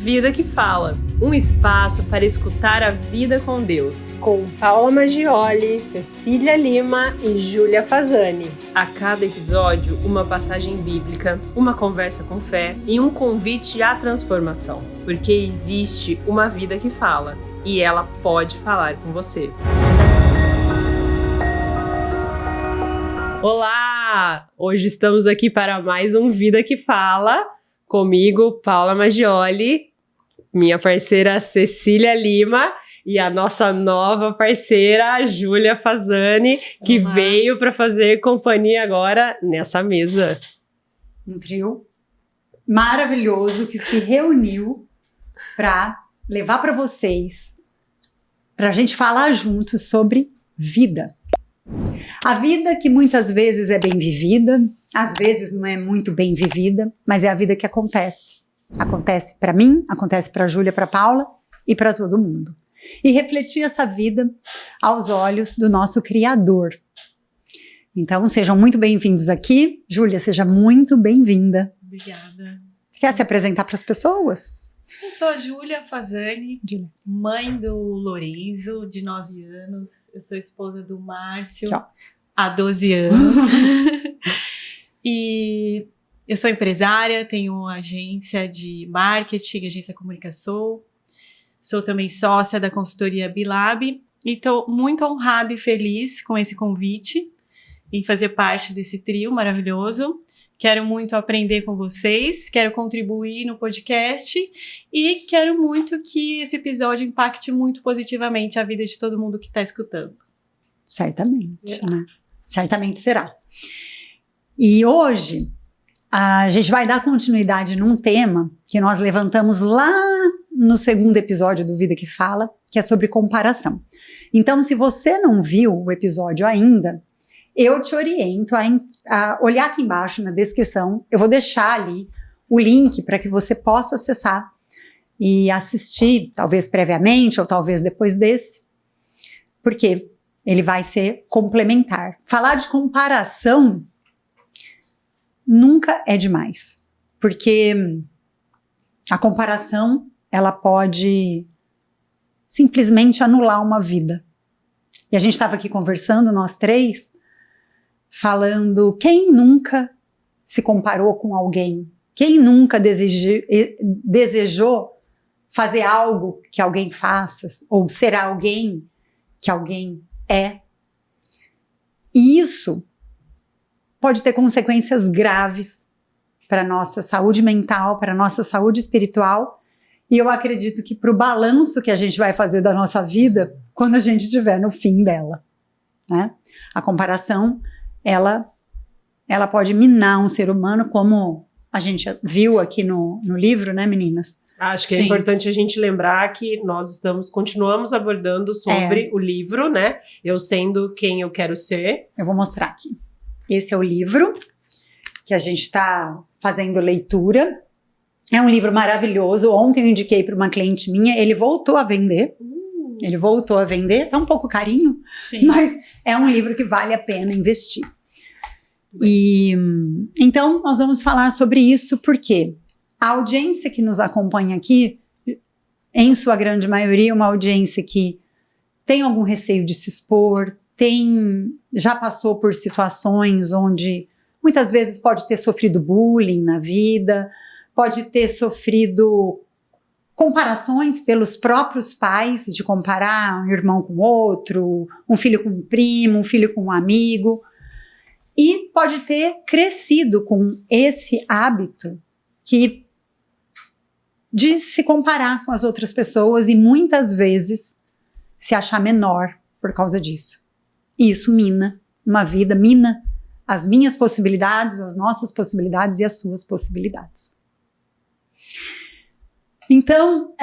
Vida que Fala, um espaço para escutar a vida com Deus. Com Paula Maggioli, Cecília Lima e Júlia Fasani. A cada episódio, uma passagem bíblica, uma conversa com fé e um convite à transformação. Porque existe uma vida que fala e ela pode falar com você. Olá! Hoje estamos aqui para mais um Vida que Fala. Comigo, Paula Maggioli, minha parceira Cecília Lima e a nossa nova parceira Júlia Fasani, que Olá. veio para fazer companhia agora nessa mesa. Um trio maravilhoso que se reuniu para levar para vocês, para a gente falar juntos sobre vida. A vida que muitas vezes é bem vivida, às vezes não é muito bem vivida, mas é a vida que acontece. Acontece para mim, acontece para a Júlia, para a Paula e para todo mundo. E refletir essa vida aos olhos do nosso Criador. Então, sejam muito bem-vindos aqui. Júlia, seja muito bem-vinda. Obrigada. Quer se apresentar para as pessoas? Eu sou a Júlia Fasani, Júlia. mãe do Lorenzo, de 9 anos. Eu sou esposa do Márcio, Tchau. há 12 anos. E eu sou empresária, tenho uma agência de marketing, agência Comunicação. Sou também sócia da consultoria Bilab. E estou muito honrada e feliz com esse convite em fazer parte desse trio maravilhoso. Quero muito aprender com vocês, quero contribuir no podcast e quero muito que esse episódio impacte muito positivamente a vida de todo mundo que está escutando. Certamente, né? Certamente será. E hoje a gente vai dar continuidade num tema que nós levantamos lá no segundo episódio do Vida que Fala, que é sobre comparação. Então, se você não viu o episódio ainda, eu te oriento a olhar aqui embaixo na descrição. Eu vou deixar ali o link para que você possa acessar e assistir, talvez previamente ou talvez depois desse, porque ele vai ser complementar. Falar de comparação nunca é demais, porque a comparação ela pode simplesmente anular uma vida. E a gente estava aqui conversando, nós três, falando quem nunca se comparou com alguém, quem nunca desejou fazer algo que alguém faça, ou ser alguém que alguém é. E isso pode ter consequências graves para a nossa saúde mental, para a nossa saúde espiritual, e eu acredito que para o balanço que a gente vai fazer da nossa vida quando a gente estiver no fim dela, né? A comparação ela pode minar um ser humano, como a gente viu aqui no livro, né, meninas? Acho que é Sim. importante a gente lembrar que nós continuamos abordando sobre o livro, né? Eu sendo quem eu quero ser. Eu vou mostrar aqui. Esse é o livro que a gente está fazendo leitura. É um livro maravilhoso. Ontem eu indiquei para uma cliente minha, ele voltou a vender. Ele voltou a vender, tá um pouco carinho, Sim. mas é um livro que vale a pena investir. E então nós vamos falar sobre isso porque a audiência que nos acompanha aqui, em sua grande maioria, é uma audiência que tem algum receio de se expor, já passou por situações onde muitas vezes pode ter sofrido bullying na vida, pode ter sofrido comparações pelos próprios pais, de comparar um irmão com outro, um filho com um primo, um filho com um amigo. E pode ter crescido com esse hábito de se comparar com as outras pessoas e muitas vezes se achar menor por causa disso. E isso mina uma vida, mina as minhas possibilidades, as nossas possibilidades e as suas possibilidades. Então,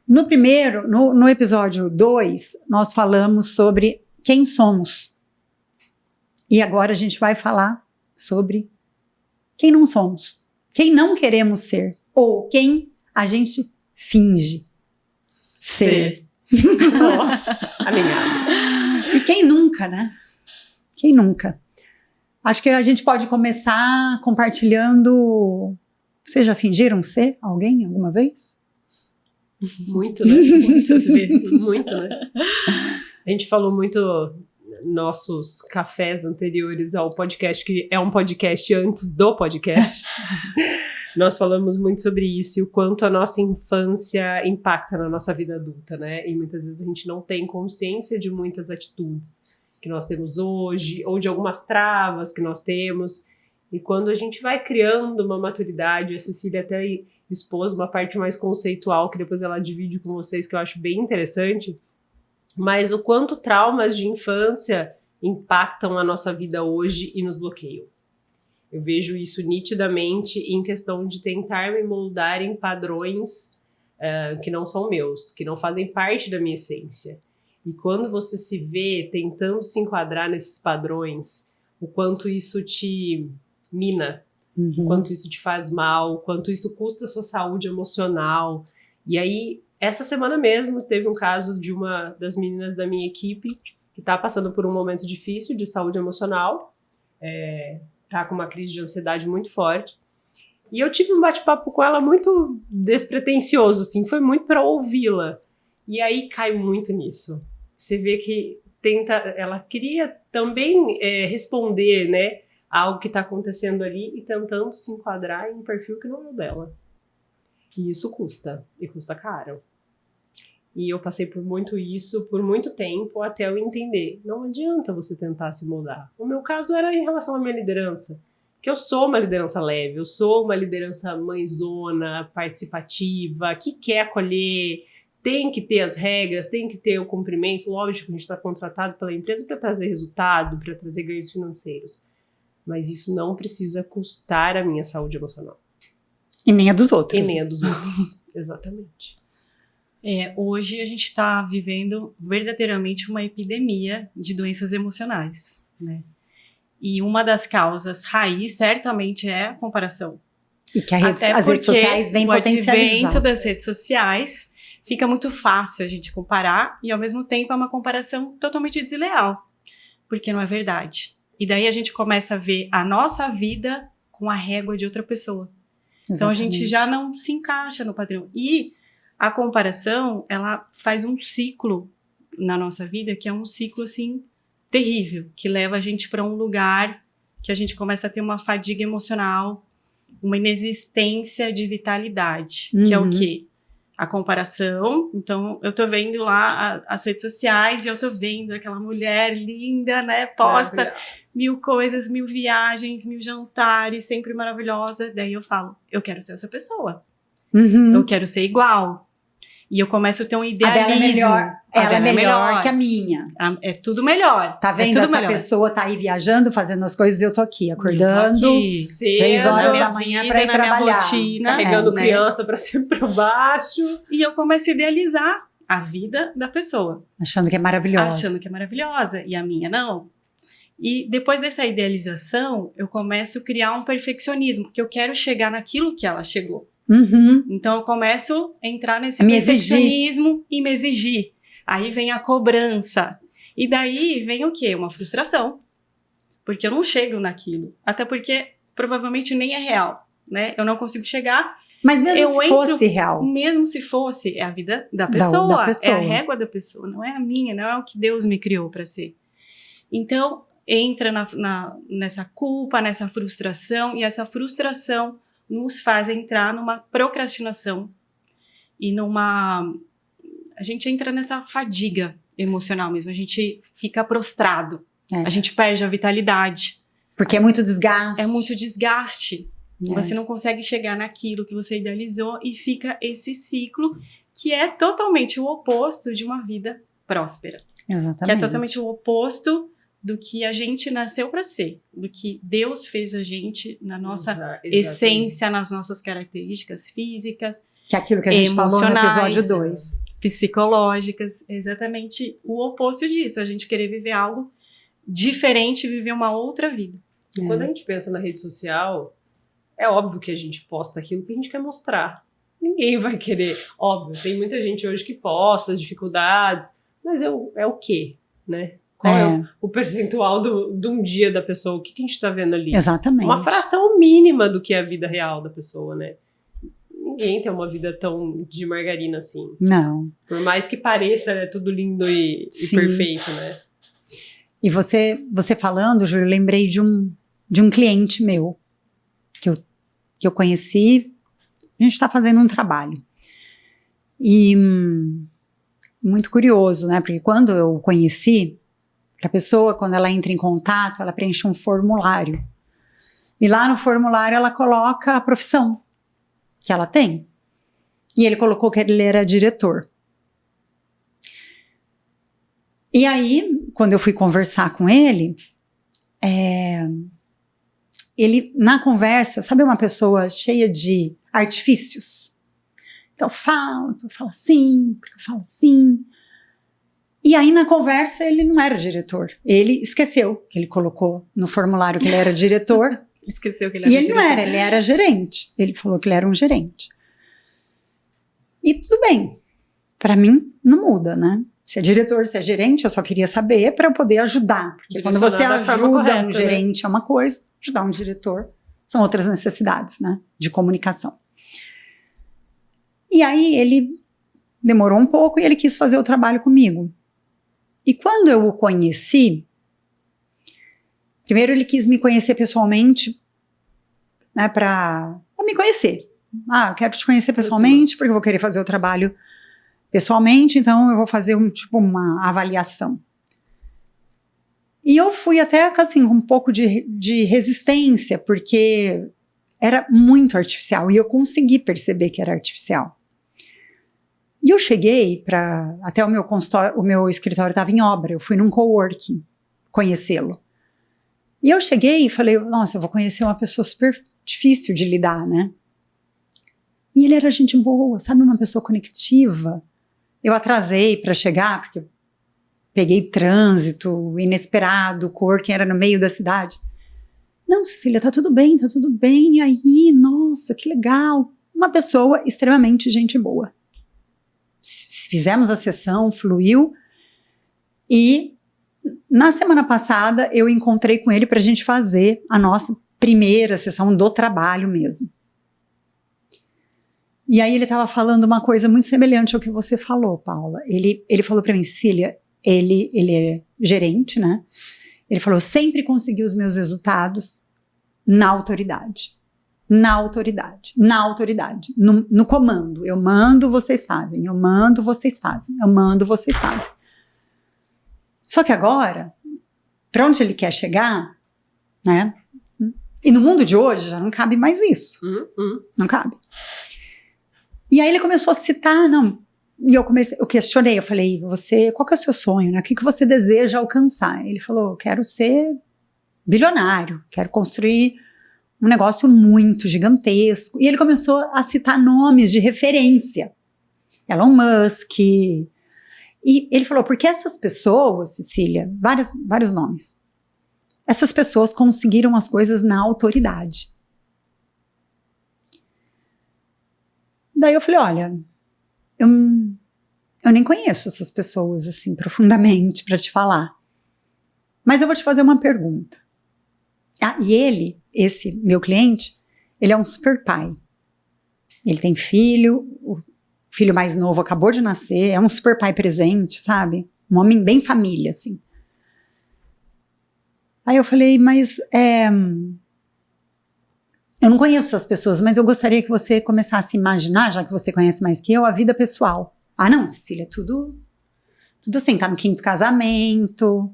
no episódio 2, nós falamos sobre quem somos. E agora a gente vai falar sobre quem não somos, quem não queremos ser, ou quem a gente finge ser. Alinhado. E quem nunca, né? Quem nunca? Acho que a gente pode começar compartilhando Vocês já fingiram ser alguém alguma vez? Muito, né? Muitas vezes, muito, né? A gente falou muito nossos cafés anteriores ao podcast, que é um podcast antes do podcast. Nós falamos muito sobre isso e o quanto a nossa infância impacta na nossa vida adulta, né? E muitas vezes a gente não tem consciência de muitas atitudes que nós temos hoje, ou de algumas travas que nós temos. E quando a gente vai criando uma maturidade, a Cecília até expôs uma parte mais conceitual, que depois ela divide com vocês, que eu acho bem interessante, mas o quanto traumas de infância impactam a nossa vida hoje e nos bloqueiam. Eu vejo isso nitidamente em questão de tentar me moldar em padrões que não são meus, que não fazem parte da minha essência. E quando você se vê tentando se enquadrar nesses padrões, o quanto isso te mina, o quanto isso te faz mal, o quanto isso custa a sua saúde emocional. E aí, essa semana mesmo, teve um caso de uma das meninas da minha equipe que está passando por um momento difícil de saúde emocional, tá com uma crise de ansiedade muito forte. E eu tive um bate-papo com ela muito despretensioso, assim, foi muito para ouvi-la. E aí cai muito nisso. Você vê que ela queria também responder, né, a algo que está acontecendo ali e tentando se enquadrar em um perfil que não é o dela. E isso custa, e custa caro. E eu passei por muito isso, por muito tempo, até eu entender. Não adianta você tentar se moldar. O meu caso era em relação à minha liderança. Que eu sou uma liderança leve, eu sou uma liderança mãezona, participativa, que quer acolher, tem que ter as regras, tem que ter o cumprimento. Lógico que a gente está contratado pela empresa para trazer resultado, para trazer ganhos financeiros. Mas isso não precisa custar a minha saúde emocional. E nem a dos outros. E nem a dos outros, exatamente. Hoje a gente está vivendo verdadeiramente uma epidemia de doenças emocionais, né? E uma das causas raiz certamente é a comparação. E que as redes sociais vêm potencializar. O advento das redes sociais fica muito fácil a gente comparar e ao mesmo tempo é uma comparação totalmente desleal, porque não é verdade. E daí a gente começa a ver a nossa vida com a régua de outra pessoa. Exatamente. Então a gente já não se encaixa no padrão. E a comparação, ela faz um ciclo na nossa vida que é um ciclo assim terrível, que leva a gente para um lugar que a gente começa a ter uma fadiga emocional, uma inexistência de vitalidade, que é o quê? A comparação. Então, eu tô vendo lá as redes sociais e eu tô vendo aquela mulher linda, né, posta 1000 coisas, 1000 viagens, 1000 jantares, sempre maravilhosa. Daí eu falo, eu quero ser essa pessoa. Eu quero ser igual. E eu começo a ter um idealismo. Ela é melhor que a minha. É tudo melhor. Tá vendo? Essa pessoa tá aí viajando, fazendo as coisas e eu tô aqui, acordando 6 horas da manhã pra ir trabalhar. Rotina, carregando criança pra cima e pra baixo. E eu começo a idealizar a vida da pessoa. Achando que é maravilhosa. Achando que é maravilhosa. E a minha não. E depois dessa idealização, eu começo a criar um perfeccionismo, porque eu quero chegar naquilo que ela chegou. Então eu começo a entrar nesse perfeccionismo e me exigir. Aí vem a cobrança. E daí vem o quê? Uma frustração. Porque eu não chego naquilo. Até porque provavelmente nem é real, né? Eu não consigo chegar. Mas mesmo se fosse real. Mesmo se fosse, é a vida da pessoa. É a régua da pessoa, não é a minha, não é o que Deus me criou para ser. Então entra nessa culpa, nessa frustração. E essa frustração nos faz entrar numa procrastinação e a gente entra nessa fadiga emocional mesmo, a gente fica prostrado, a gente perde a vitalidade. Porque é muito desgaste. É muito desgaste. Você não consegue chegar naquilo que você idealizou e fica esse ciclo que é totalmente o oposto de uma vida próspera. Exatamente. Que é totalmente o oposto do que a gente nasceu para ser, do que Deus fez a gente na nossa essência, nas nossas características físicas, que é aquilo que a gente falou no episódio 2. Psicológicas, exatamente o oposto disso, a gente querer viver algo diferente, viver uma outra vida. Quando a gente pensa na rede social, é óbvio que a gente posta aquilo que a gente quer mostrar. Ninguém vai querer, óbvio, tem muita gente hoje que posta as dificuldades, mas é o quê, né? Qual é o percentual de um dia da pessoa? O que a gente tá vendo ali? Exatamente. Uma fração mínima do que é a vida real da pessoa, né? Ninguém tem uma vida tão de margarina assim. Não. Por mais que pareça, né, tudo lindo e perfeito, né? E você falando, Júlio, eu lembrei de um cliente meu que eu conheci. A gente está fazendo um trabalho. E muito curioso, né? Porque quando eu conheci, a pessoa, quando ela entra em contato, ela preenche um formulário. E lá no formulário ela coloca a profissão que ela tem. E ele colocou que ele era diretor. E aí, quando eu fui conversar com ele, ele, na conversa, sabe uma pessoa cheia de artifícios? Então, eu falo assim, porque eu falo assim. E aí, na conversa, ele não era diretor. Ele esqueceu que ele colocou no formulário que ele era diretor. Esqueceu que ele era diretor. E ele diretor. não era, ele era gerente. Ele falou que ele era um gerente. E tudo bem. Para mim, não muda, né? Se é diretor, se é gerente, eu só queria saber para eu poder ajudar. Porque quando você ajuda um gerente é uma coisa, ajudar um diretor são outras necessidades, né? De comunicação. E aí ele demorou um pouco e ele quis fazer o trabalho comigo. E quando eu o conheci, primeiro ele quis me conhecer pessoalmente, né? Para me conhecer. Eu quero te conhecer pessoalmente porque eu vou querer fazer o trabalho pessoalmente, então eu vou fazer uma avaliação. E eu fui até assim, com um pouco de resistência, porque era muito artificial, e eu consegui perceber que era artificial. E eu cheguei até o meu consultório, o meu escritório estava em obra, eu fui num coworking conhecê-lo. E eu cheguei e falei, nossa, eu vou conhecer uma pessoa super difícil de lidar, né? E ele era gente boa, sabe, uma pessoa conectiva. Eu atrasei para chegar, porque peguei trânsito inesperado, o coworking era no meio da cidade. Não, Cecília, tá tudo bem, e aí, nossa, que legal. Uma pessoa extremamente gente boa. Fizemos a sessão, fluiu, e na semana passada eu encontrei com ele para a gente fazer a nossa primeira sessão do trabalho mesmo. E aí ele estava falando uma coisa muito semelhante ao que você falou, Paula. Ele falou para mim, Cecília, ele é gerente, né? Ele falou, sempre consegui os meus resultados na autoridade. Na autoridade, no comando. Eu mando, vocês fazem. Eu mando, vocês fazem. Eu mando, vocês fazem. Só que agora, para onde ele quer chegar, né? E no mundo de hoje já não cabe mais isso. Não cabe. E aí ele começou a citar, e eu questionei, eu falei, qual que é o seu sonho, né? O que você deseja alcançar? Ele falou, quero ser bilionário, quero construir um negócio muito gigantesco. E ele começou a citar nomes de referência. Elon Musk. E ele falou, porque essas pessoas, Cecília, vários nomes, essas pessoas conseguiram as coisas na autoridade. Daí eu falei, olha, eu nem conheço essas pessoas assim profundamente para te falar. Mas eu vou te fazer uma pergunta. E ele, esse meu cliente, ele é um super pai. Ele tem filho, o filho mais novo acabou de nascer, é um super pai presente, sabe? Um homem bem família, assim. Aí eu falei, mas eu não conheço essas pessoas, mas eu gostaria que você começasse a imaginar, já que você conhece mais que eu, a vida pessoal. Não, Cecília, tudo assim, tá no 5º casamento,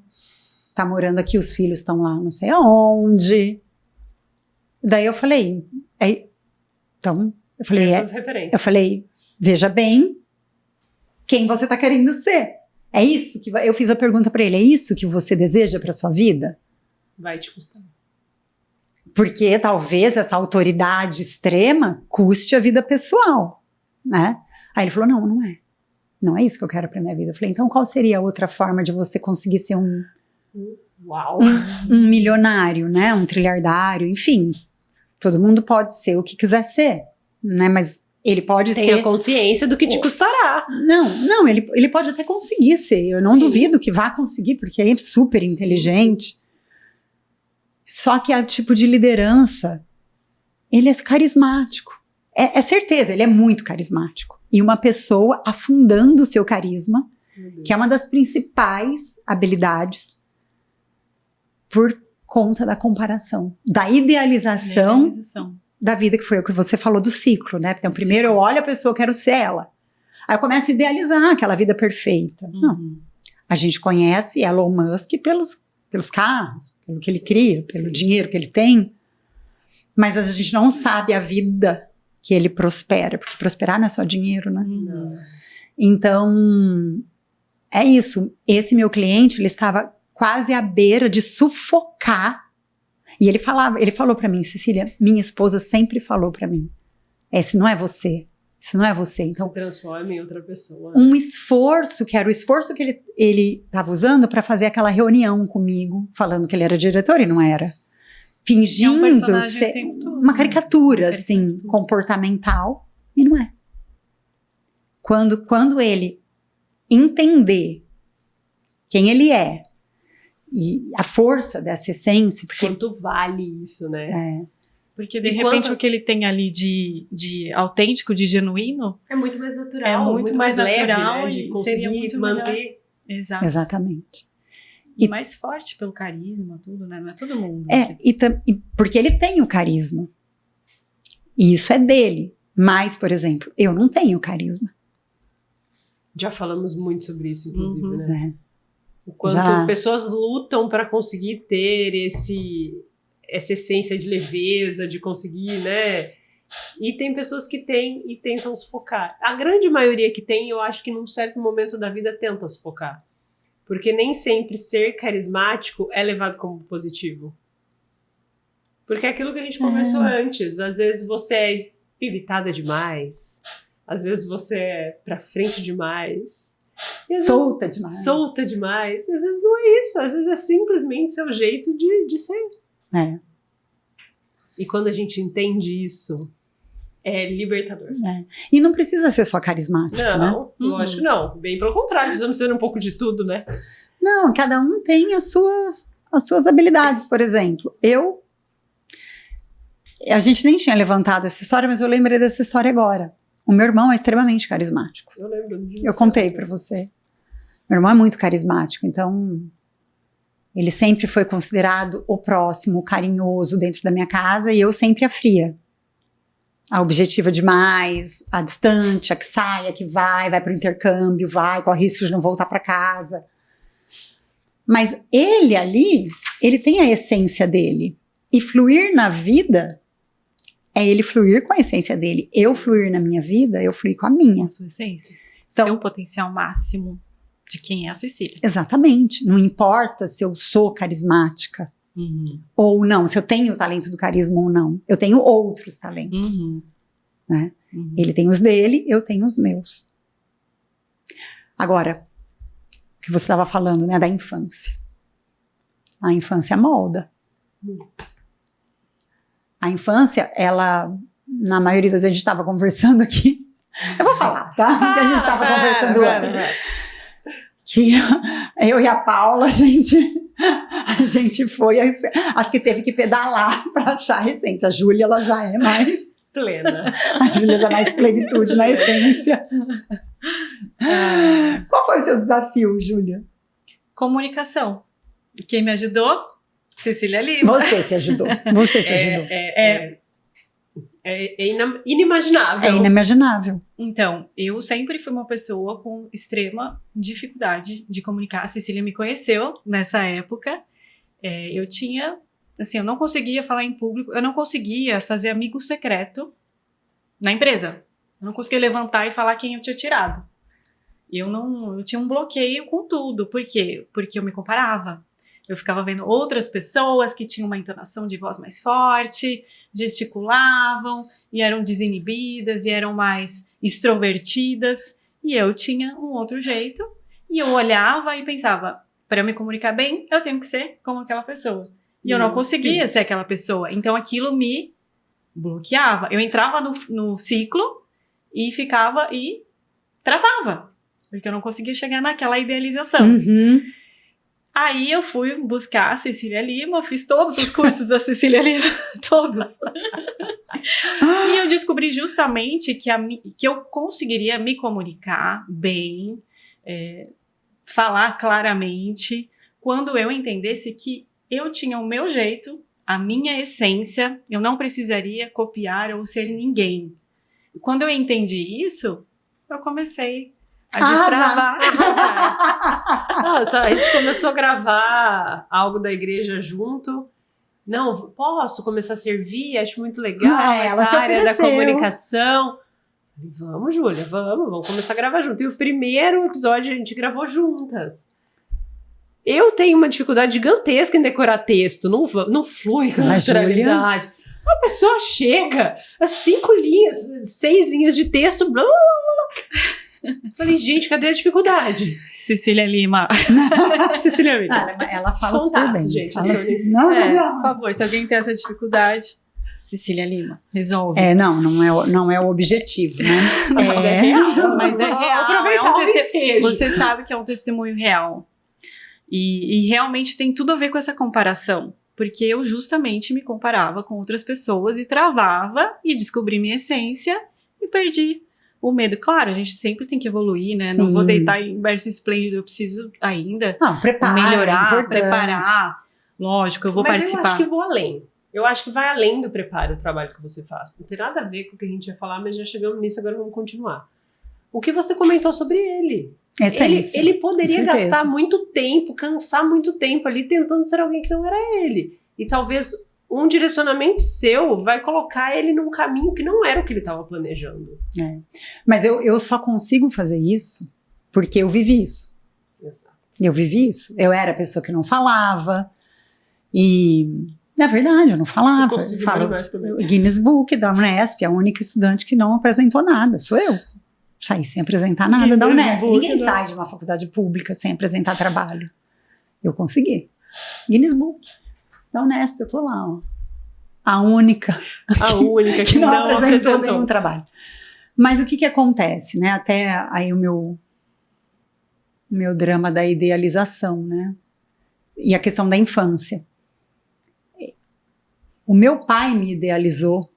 tá morando aqui, os filhos estão lá não sei aonde. Daí eu falei, essas referências. Eu falei, veja bem quem você tá querendo ser. É isso que eu fiz a pergunta para ele, é isso que você deseja para sua vida? Vai te custar. Porque talvez essa autoridade extrema custe a vida pessoal, né? Aí ele falou, não é. Não é isso que eu quero para minha vida. Eu falei, então qual seria a outra forma de você conseguir ser um milionário, né? Um trilhardário, enfim. Todo mundo pode ser o que quiser ser, né? Mas Ele pode Tenha ser... consciência do que te custará. Não, ele pode até conseguir ser. Eu não Sim. duvido que vá conseguir, porque é super inteligente. Sim. Só que é o tipo de liderança, ele é carismático. É certeza, ele é muito carismático. E uma pessoa afundando o seu carisma, que é uma das principais habilidades, por conta da comparação, da idealização da vida, que foi o que você falou do ciclo, né? Então, primeiro eu olho a pessoa, eu quero ser ela. Aí eu começo a idealizar aquela vida perfeita. Não. A gente conhece Elon Musk pelos carros, pelo que ele cria, pelo dinheiro que ele tem, mas a gente não sabe a vida que ele prospera, porque prosperar não é só dinheiro, né? Então, é isso. Esse meu cliente, ele estava quase à beira de sufocar. E ele falou pra mim, Cecília, minha esposa sempre falou pra mim, esse não é você, isso não é você. Então, se transforma em outra pessoa. Um esforço, que era o esforço que ele estava usando para fazer aquela reunião comigo, falando que ele era diretor e não era. Fingindo ser uma caricatura, assim, comportamental, e não é. Quando ele entender quem ele é, e a força dessa essência... Porque, quanto vale isso, né? Porque, de repente, o que ele tem ali de autêntico, de genuíno... é muito mais natural. É muito mais natural, leve, né? De conseguir manter. Exato. Exatamente. E mais forte pelo carisma, tudo, né? Não é todo mundo. Porque ele tem o carisma. E isso é dele. Mas, por exemplo, eu não tenho carisma. Já falamos muito sobre isso, inclusive, né? O quanto pessoas lutam para conseguir ter essa essência de leveza, de conseguir, né? E tem pessoas que têm e tentam sufocar. A grande maioria que tem, eu acho que num certo momento da vida tenta sufocar. Porque nem sempre ser carismático é levado como positivo. Porque é aquilo que a gente conversou antes. Às vezes você é espivitada demais. Às vezes você é pra frente demais. Solta demais. Solta demais. Às vezes não é isso. Às vezes é simplesmente seu jeito de ser. E quando a gente entende isso, é libertador. E não precisa ser só carismático, não, né? Lógico que não. Bem pelo contrário, precisamos ser um pouco de tudo, né? Não, cada um tem as suas habilidades. Por exemplo, a gente nem tinha levantado essa história, mas eu lembrei dessa história agora. O meu irmão é extremamente carismático. Eu lembro disso. Eu contei pra você. Meu irmão é muito carismático, então ele sempre foi considerado o próximo, o carinhoso dentro da minha casa, e eu sempre a fria. A objetiva demais, a distante, a que sai, a que vai pro intercâmbio, corre risco de não voltar pra casa. Mas ele ali, ele tem a essência dele. E fluir na vida é ele fluir com a essência dele. Eu fluir na minha vida, eu fluir com a minha. Com a sua essência. Então, seu potencial máximo de quem é a Cecília. Exatamente. Não importa se eu sou carismática ou não, se eu tenho o talento do carisma ou não. Eu tenho outros talentos. Né? Ele tem os dele, eu tenho os meus. Agora, o que você estava falando, né, da infância. A infância molda. A infância, ela, na maioria das vezes, a gente estava conversando aqui. Eu vou falar, tá? Que a gente estava conversando antes. Que eu e a Paula, a gente foi as que teve que pedalar para achar a essência. A Júlia, ela já é mais plena. A Júlia já mais plenitude na essência. Qual foi o seu desafio, Júlia? Comunicação. Quem me ajudou? Cecília Lima. Você se ajudou. Você se ajudou. Inimaginável. É inimaginável. Então, eu sempre fui uma pessoa com extrema dificuldade de comunicar. A Cecília me conheceu nessa época. Eu tinha, assim, eu não conseguia falar em público, eu não conseguia fazer amigo secreto na empresa. Eu não conseguia levantar e falar quem eu tinha tirado. Eu tinha um bloqueio com tudo. Por quê? Porque eu me comparava. Eu ficava vendo outras pessoas que tinham uma entonação de voz mais forte, gesticulavam, e eram desinibidas, e eram mais extrovertidas. E eu tinha um outro jeito. E eu olhava e pensava, para eu me comunicar bem, eu tenho que ser como aquela pessoa. E eu não conseguia ser aquela pessoa. Então aquilo me bloqueava. Eu entrava no ciclo e ficava e travava, porque eu não conseguia chegar naquela idealização. Uhum. Aí eu fui buscar a Cecília Lima, fiz todos os cursos da Cecília Lima, todos. E eu descobri justamente que eu conseguiria me comunicar bem, falar claramente, quando eu entendesse que eu tinha o meu jeito, a minha essência, eu não precisaria copiar ou ser ninguém. Quando eu entendi isso, eu comecei a destravar. Nossa, a gente começou a gravar algo da igreja junto. Não, posso começar a servir? Acho muito legal essa área da comunicação. Vamos, Júlia, vamos começar a gravar junto. E o primeiro episódio a gente gravou juntas. Eu tenho uma dificuldade gigantesca em decorar texto, não flui com naturalidade. A pessoa chega, 5 linhas, 6 linhas de texto, blá, blá, blá. Falei, gente, cadê a dificuldade? Cecília Lima. Cecília Lima. Ela fala super bem. Gente, fala assim, não. Por favor, se alguém tem essa dificuldade, Cecília Lima, resolve. Não é o objetivo, né? Mas é real. Mas é real. Você sabe que é um testemunho real. E realmente tem tudo a ver com essa comparação. Porque eu justamente me comparava com outras pessoas e travava e descobri minha essência e perdi o medo. Claro, a gente sempre tem que evoluir, né? Sim. Não vou deitar em berço esplêndido, eu preciso ainda melhorar, preparar. Lógico, eu vou participar. Mas eu acho que vou além. Eu acho que vai além do preparo, o trabalho que você faz. Não tem nada a ver com o que a gente ia falar, mas já chegamos nisso, agora vamos continuar. O que você comentou sobre ele. Ele poderia gastar muito tempo, cansar muito tempo ali tentando ser alguém que não era ele. E talvez um direcionamento seu vai colocar ele num caminho que não era o que ele estava planejando. Mas eu só consigo fazer isso porque eu vivi isso. Exato. Eu vivi isso. Eu era a pessoa que não falava e, na verdade, eu não falava. Eu falo Guinness Book da Unesp, a única estudante que não apresentou nada, sou eu. Saí sem apresentar nada da Unesp. Ninguém sai de uma faculdade pública sem apresentar trabalho. Eu consegui. Guinness Book da Unesp, eu tô lá, ó. A única que não apresentou nenhum trabalho. Mas o que acontece, né? Até aí o meu drama da idealização, né? E a questão da infância. O meu pai me idealizou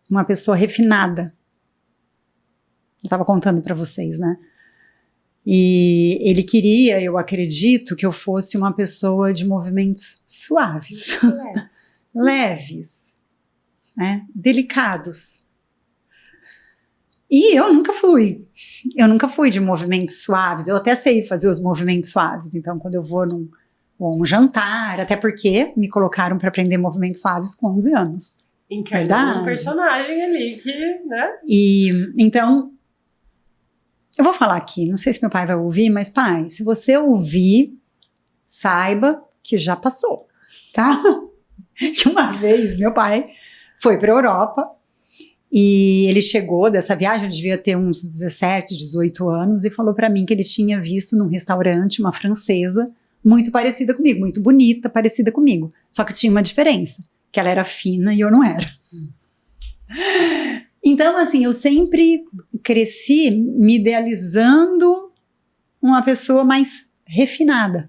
uma pessoa refinada. Eu estava contando para vocês, né? E ele queria, eu acredito, que eu fosse uma pessoa de movimentos suaves, leves, né? Delicados. E eu nunca fui. Eu nunca fui de movimentos suaves. Eu até sei fazer os movimentos suaves. Então, quando eu vou num jantar, até porque me colocaram para aprender movimentos suaves com 11 anos. Encarnou um personagem ali que, né? E então eu vou falar aqui, não sei se meu pai vai ouvir, mas pai, se você ouvir, saiba que já passou, tá? Que uma vez meu pai foi para a Europa e ele chegou dessa viagem, eu devia ter uns 17, 18 anos, e falou para mim que ele tinha visto num restaurante uma francesa muito parecida comigo, muito bonita, parecida comigo, só que tinha uma diferença, que ela era fina e eu não era. Então, assim, eu sempre cresci me idealizando uma pessoa mais refinada.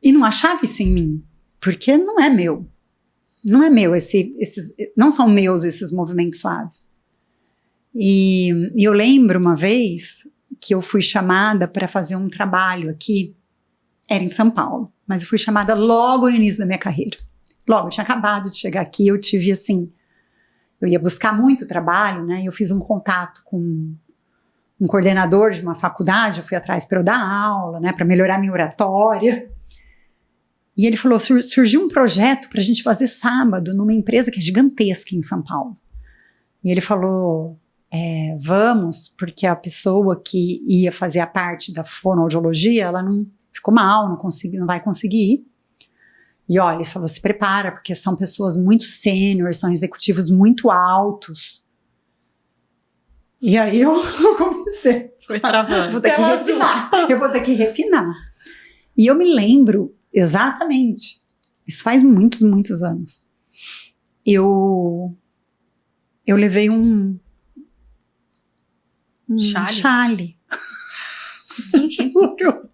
E não achava isso em mim, porque não é meu. Não é meu, não são meus esses movimentos suaves. E eu lembro uma vez que eu fui chamada para fazer um trabalho aqui, era em São Paulo, mas eu fui chamada logo no início da minha carreira. Logo, eu tinha acabado de chegar aqui, eu tive assim... Eu ia buscar muito trabalho, né? Eu fiz um contato com um coordenador de uma faculdade, eu fui atrás para eu dar aula, né? Para melhorar minha oratória. E ele falou, surgiu um projeto para a gente fazer sábado numa empresa que é gigantesca em São Paulo. E ele falou, vamos, porque a pessoa que ia fazer a parte da fonoaudiologia, ela não ficou mal, não vai conseguir ir. E olha, ele falou, se prepara, porque são pessoas muito sênior, são executivos muito altos. E aí eu comecei. Foi travando. Eu vou ter que refinar. E eu me lembro exatamente, isso faz muitos, muitos anos. Eu eu levei um Chale? Juro.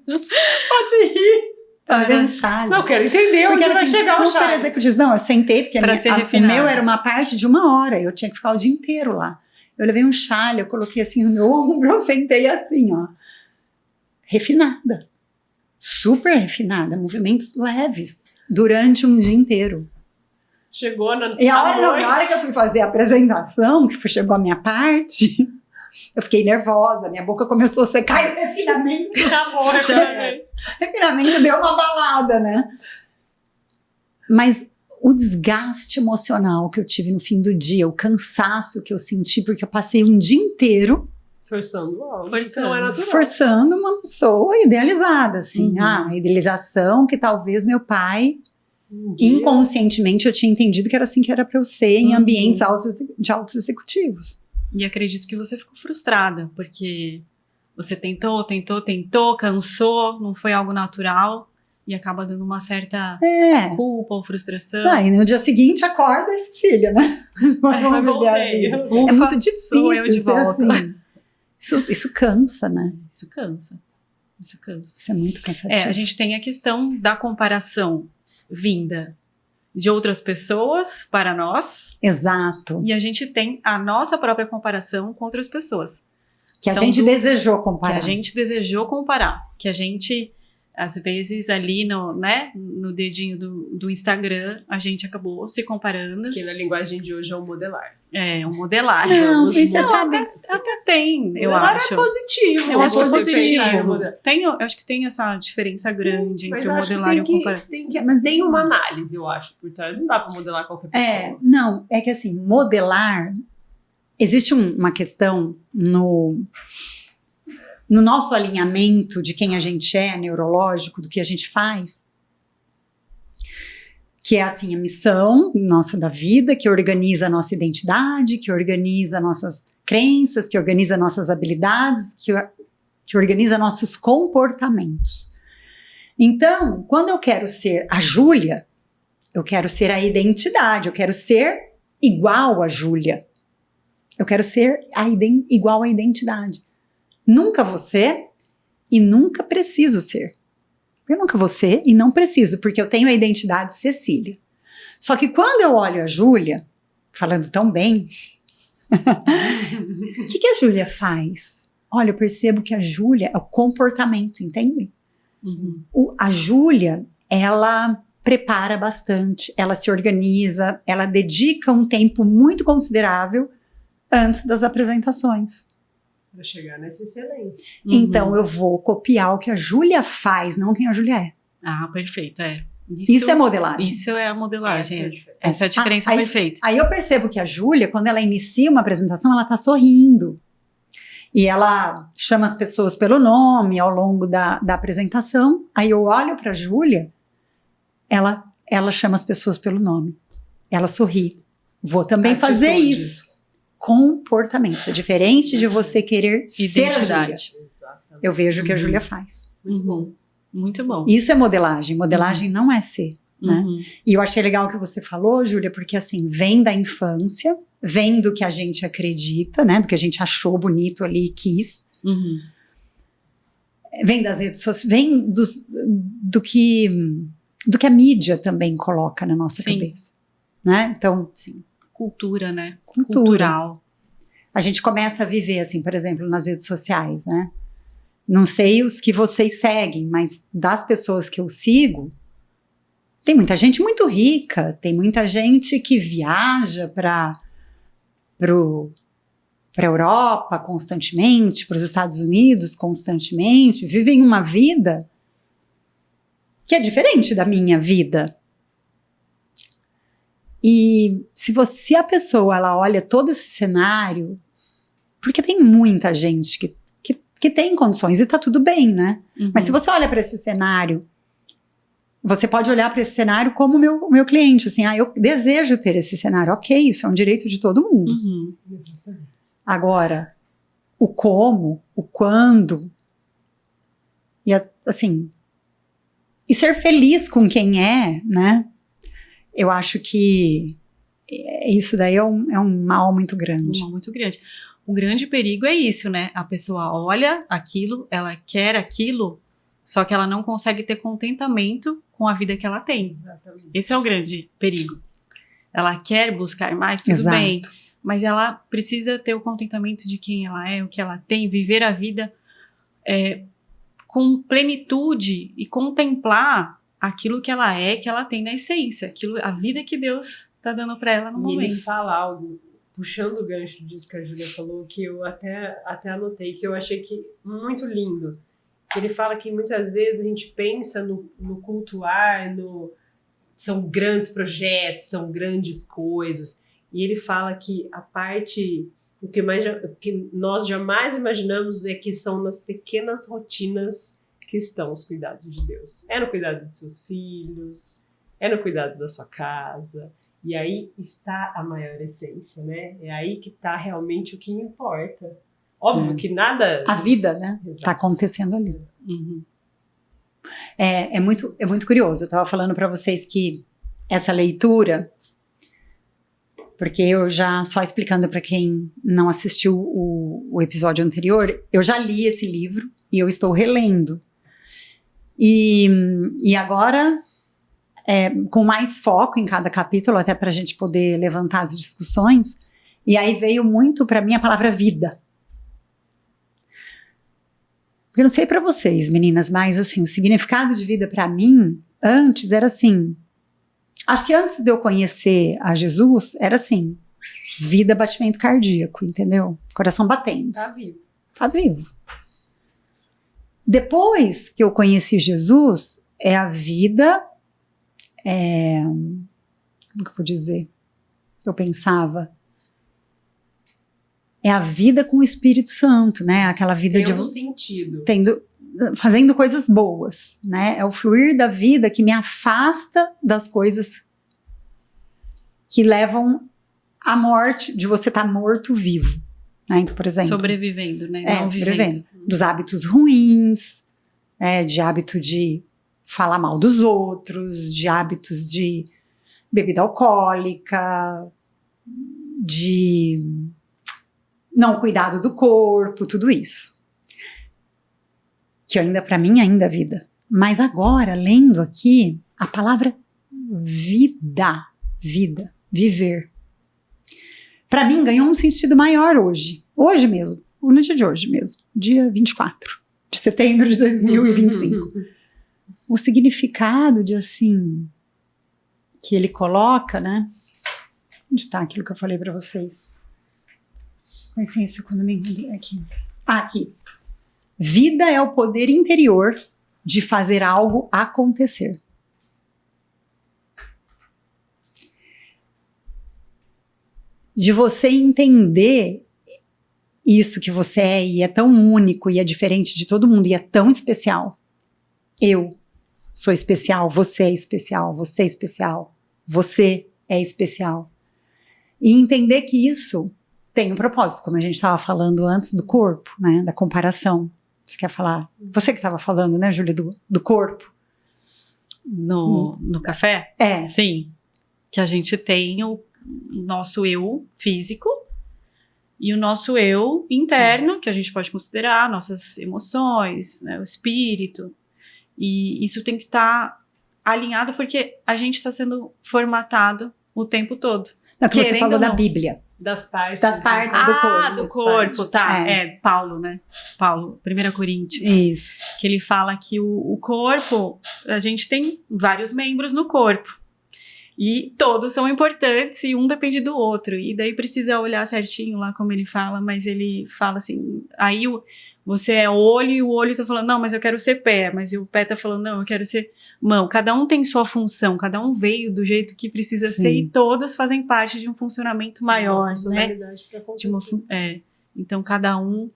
Pode rir. Eu levei um chale. Não, quero entender Porque onde era vai assim, chegar o super chale. executivo. Não, eu sentei, porque Pra ser o refinado. meu era uma parte de 1 hora. Eu tinha que ficar o dia inteiro lá. Eu levei um chale, eu coloquei assim no meu ombro, eu sentei assim, ó. Refinada. Super refinada. Movimentos leves. Durante um dia inteiro. Chegou na E à na noite. hora que eu fui fazer a apresentação, chegou a minha parte, eu fiquei nervosa, minha boca começou a secar e o refinamento. Acabou, Refinamento deu uma balada, né? Mas o desgaste emocional que eu tive no fim do dia, o cansaço que eu senti, porque eu passei um dia inteiro Forçando algo. Forçando. Não é natural. forçando uma pessoa idealizada, assim. Uhum. A idealização que talvez meu pai, Um dia- inconscientemente, eu tinha entendido que era assim que era para eu ser em ambientes de altos executivos. E acredito que você ficou frustrada, porque você tentou, cansou, não foi algo natural e acaba dando uma certa culpa ou frustração. E no dia seguinte acorda e Cecília, né? Vamos viver a vida. voltei. É muito sou eu de difícil ser volta. assim. Isso cansa, né? Isso cansa. Isso cansa. Isso é muito cansativo. A gente tem a questão da comparação vinda de outras pessoas para nós, Exato. e a gente tem a nossa própria comparação com outras pessoas. Que a São gente duas- desejou Que comparar. a gente desejou comparar, que a gente, às vezes, ali no dedinho do Instagram, a gente acabou se comparando. Que na linguagem de hoje é o modelar. É, um modelar. Não, Vamos e você modelar. sabe, Até tem, eu Modelar acho. é positivo. Eu acho que é você pensar em positivo. modelar. Eu acho que tem essa diferença grande Mas entre eu o acho que modelar e o comparar. tem uma análise, eu acho, por trás. Não dá pra modelar qualquer pessoa. não, é que assim, modelar, existe uma questão no nosso alinhamento de quem a gente é, neurológico, do que a gente faz, que é assim, a missão nossa da vida, que organiza a nossa identidade, que organiza nossas crenças, que organiza nossas habilidades, que organiza nossos comportamentos. Então, quando eu quero ser a Júlia, eu quero ser a identidade, eu quero ser igual a Júlia. Eu quero ser igual à identidade. Nunca vou ser e nunca preciso ser. Eu nunca vou ser e não preciso, porque eu tenho a identidade Cecília. Só que quando eu olho a Júlia, falando tão bem, o que a Júlia faz? Olha, eu percebo que a Júlia é o comportamento, entende? Uhum. A Júlia, ela prepara bastante, ela se organiza, ela dedica um tempo muito considerável antes das apresentações. Pra chegar nessa excelência. Então eu vou copiar o que a Júlia faz, não quem a Júlia é. Ah, perfeito, Isso é modelagem. Isso é a modelagem. Essa é Essa é a diferença perfeita. Aí eu percebo que a Júlia, quando ela inicia uma apresentação, ela tá sorrindo. E ela chama as pessoas pelo nome ao longo da apresentação. Aí eu olho para a Júlia, ela chama as pessoas pelo nome. Ela sorri. Vou também fazer Atitudes. isso. Comportamento. Isso é diferente de você querer ser a Júlia. Identidade. Exatamente. Eu vejo o que a Júlia faz. Muito bom. Muito bom. Isso é modelagem. Modelagem não é ser. Né? Uhum. E eu achei legal o que você falou, Júlia, porque assim, vem da infância, vem do que a gente acredita, né? Do que a gente achou bonito ali e quis. Uhum. Vem das redes sociais, vem do que a mídia também coloca na nossa Sim. cabeça. Né? Então, Sim. Cultura, né? Cultura. Cultural. a gente começa a viver, assim, por exemplo, nas redes sociais, né? Não sei os que vocês seguem, mas das pessoas que eu sigo, tem muita gente muito rica, tem muita gente que viaja para a Europa constantemente, para os Estados Unidos constantemente, vivem uma vida que é diferente da minha vida. E se a pessoa ela olha todo esse cenário, porque tem muita gente que tem condições e tá tudo bem, né? Uhum. Mas se você olha para esse cenário, você pode olhar para esse cenário como o meu cliente, assim, eu desejo ter esse cenário, ok, isso é um direito de todo mundo. Uhum. Exatamente. Agora, o como, o quando, e assim, e ser feliz com quem é, né? Eu acho que isso daí é um mal muito grande. Um mal muito grande. O grande perigo é isso, né? A pessoa olha aquilo, ela quer aquilo, só que ela não consegue ter contentamento com a vida que ela tem. Exatamente. Esse é o grande perigo. Ela quer buscar mais, tudo Exato. bem, mas ela precisa ter o contentamento de quem ela é, o que ela tem, viver a vida com plenitude e contemplar aquilo que ela é, que ela tem na essência, a vida que Deus está dando para ela no momento. Ele fala algo, puxando o gancho disso que a Júlia falou, que eu até anotei, que eu achei que muito lindo. Ele fala que muitas vezes a gente pensa no cultuar, são grandes projetos, são grandes coisas, e ele fala que a parte, o que nós jamais imaginamos é que são nas pequenas rotinas que estão os cuidados de Deus. É no cuidado de seus filhos, é no cuidado da sua casa, e aí está a maior essência, né? É aí que está realmente o que importa. Óbvio que nada... A vida, né? Está acontecendo ali. Uhum. É muito curioso. Eu estava falando para vocês que essa leitura, porque eu já, só explicando para quem não assistiu o episódio anterior, eu já li esse livro e eu estou relendo. E agora, com mais foco em cada capítulo, até para a gente poder levantar as discussões, e aí veio muito para mim a palavra vida. Eu não sei para vocês, meninas, mas assim, o significado de vida para mim, antes era assim, acho que antes de eu conhecer a Jesus, era assim, vida, batimento cardíaco, entendeu? Coração batendo. Tá vivo. Tá vivo. Depois que eu conheci Jesus, é a vida, como que eu vou dizer? Eu pensava, é a vida com o Espírito Santo, né? Aquela vida Tendo sentido. Fazendo coisas boas, né? É o fluir da vida que me afasta das coisas que levam à morte, de você estar morto-vivo, né? Então, por exemplo... Sobrevivendo, né? Não sobrevivendo. Dos hábitos ruins, de hábito de falar mal dos outros, de hábitos de bebida alcoólica, de não cuidado do corpo, tudo isso. Que ainda, para mim, ainda é vida. Mas agora, lendo aqui, a palavra vida, viver, para mim ganhou um sentido maior hoje mesmo, no dia de hoje mesmo, dia 24 de setembro de 2025. O significado de assim, que ele coloca, né? Onde está aquilo que eu falei para vocês? Com licença, quando me entendi aqui. Aqui. Vida é o poder interior de fazer algo acontecer. De você entender isso que você é e é tão único e é diferente de todo mundo e é tão especial. Eu sou especial, você é especial, você é especial, você é especial. E entender que isso tem um propósito, como a gente estava falando antes do corpo, né, da comparação. Você quer falar? Você que estava falando, né, Júlia, do corpo. No café? É. Sim. Que a gente tem o nosso eu físico e o nosso eu interno, que a gente pode considerar nossas emoções, né, o espírito. E isso tem que estar alinhado porque a gente está sendo formatado o tempo todo. Não, que você falou da Bíblia. Das partes do corpo. Do corpo, partes. tá. Paulo, né? Paulo, 1 Coríntios. Isso. Que ele fala que o corpo, a gente tem vários membros no corpo. E todos são importantes e um depende do outro. E daí precisa olhar certinho lá como ele fala, mas ele fala assim, aí você é olho e o olho tá falando, não, mas eu quero ser pé, mas o pé tá falando, não, eu quero ser mão. Cada um tem sua função, cada um veio do jeito que precisa ser e todos fazem parte de um funcionamento maior, né? Então cada um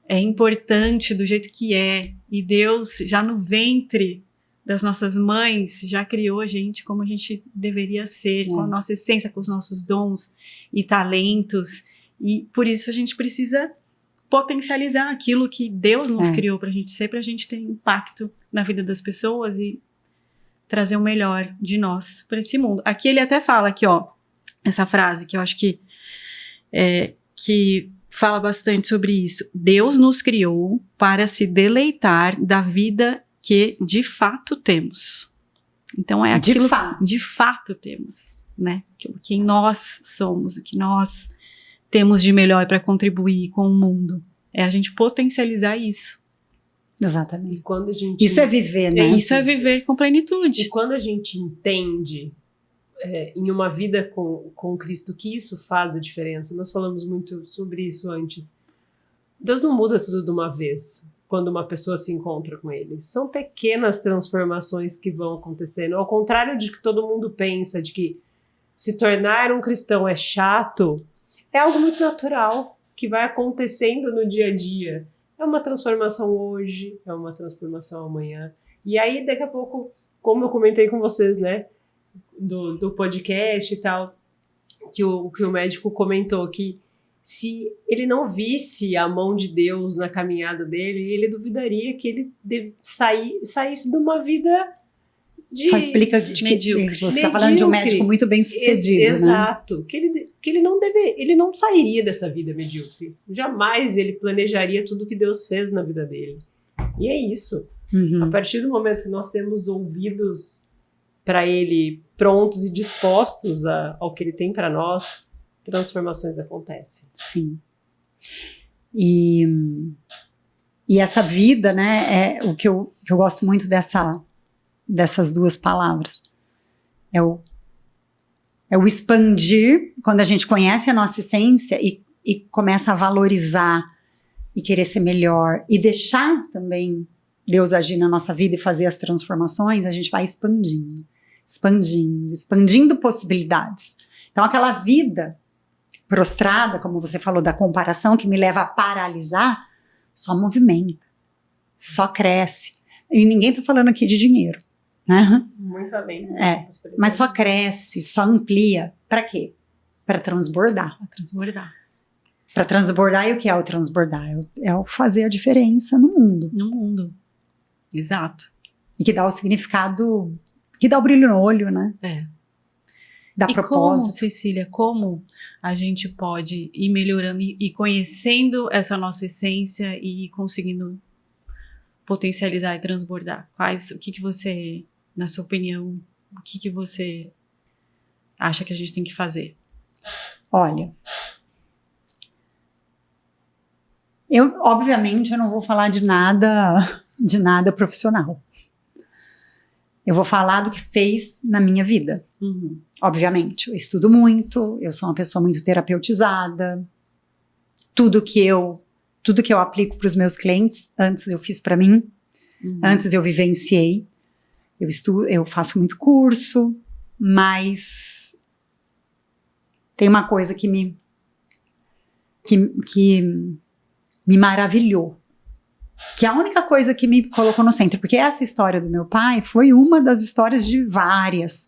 é importante do jeito que é. E Deus, já no ventre das nossas mães, já criou a gente como a gente deveria ser, com a nossa essência, com os nossos dons e talentos. E por isso a gente precisa potencializar aquilo que Deus nos criou pra gente ser, pra gente ter impacto na vida das pessoas e trazer o melhor de nós para esse mundo. Aqui ele até fala aqui, ó, essa frase que eu acho que fala bastante sobre isso. Deus nos criou para se deleitar da vida que de fato temos. Então é aquilo que de fato temos, né? Quem nós somos, o que nós temos de melhor para contribuir com o mundo. É a gente potencializar isso. Exatamente. E quando a gente isso é viver, né? Isso é viver com plenitude. E quando a gente entende em uma vida com Cristo que isso faz a diferença, nós falamos muito sobre isso antes. Deus não muda tudo de uma vez quando uma pessoa se encontra com Ele. São pequenas transformações que vão acontecendo. Ao contrário de que todo mundo pensa, de que se tornar um cristão é chato, é algo muito natural, que vai acontecendo no dia a dia. É uma transformação hoje, é uma transformação amanhã. E aí, daqui a pouco, como eu comentei com vocês, né, do podcast e tal, que o médico comentou que se ele não visse a mão de Deus na caminhada dele, ele duvidaria que ele saísse de uma vida de só explica de medíocre. Você está falando de um médico muito bem sucedido, exato, né? Que ele não sairia dessa vida medíocre. Jamais ele planejaria tudo que Deus fez na vida dele. E é isso. A partir do momento que nós temos ouvidos para Ele prontos e dispostos ao que Ele tem para nós, transformações acontecem. Sim. E essa vida, né, é o que eu gosto muito dessas duas palavras. É o expandir, quando a gente conhece a nossa essência e começa a valorizar e querer ser melhor e deixar também Deus agir na nossa vida e fazer as transformações, a gente vai expandindo possibilidades. Então aquela vida prostrada, como você falou, da comparação que me leva a paralisar, só movimenta, só cresce. E ninguém está falando aqui de dinheiro, né? Muito além. Mas só cresce, só amplia. Para quê? Para transbordar. Para transbordar, e o que é o transbordar? É o fazer a diferença no mundo. Exato. E que dá o significado, que dá o brilho no olho, né? Dá e propósito. Como, Cecília, como a gente pode ir melhorando e conhecendo essa nossa essência e conseguindo potencializar e transbordar? O que você, na sua opinião, o que você acha que a gente tem que fazer? Olha, obviamente eu não vou falar de nada profissional. Eu vou falar do que fez na minha vida. Obviamente, eu estudo muito, eu sou uma pessoa muito terapeutizada. Tudo que eu aplico para os meus clientes, antes eu fiz para mim, antes eu vivenciei. Eu faço muito curso, mas tem uma coisa que me maravilhou, que é a única coisa que me colocou no centro, porque essa história do meu pai foi uma das histórias de várias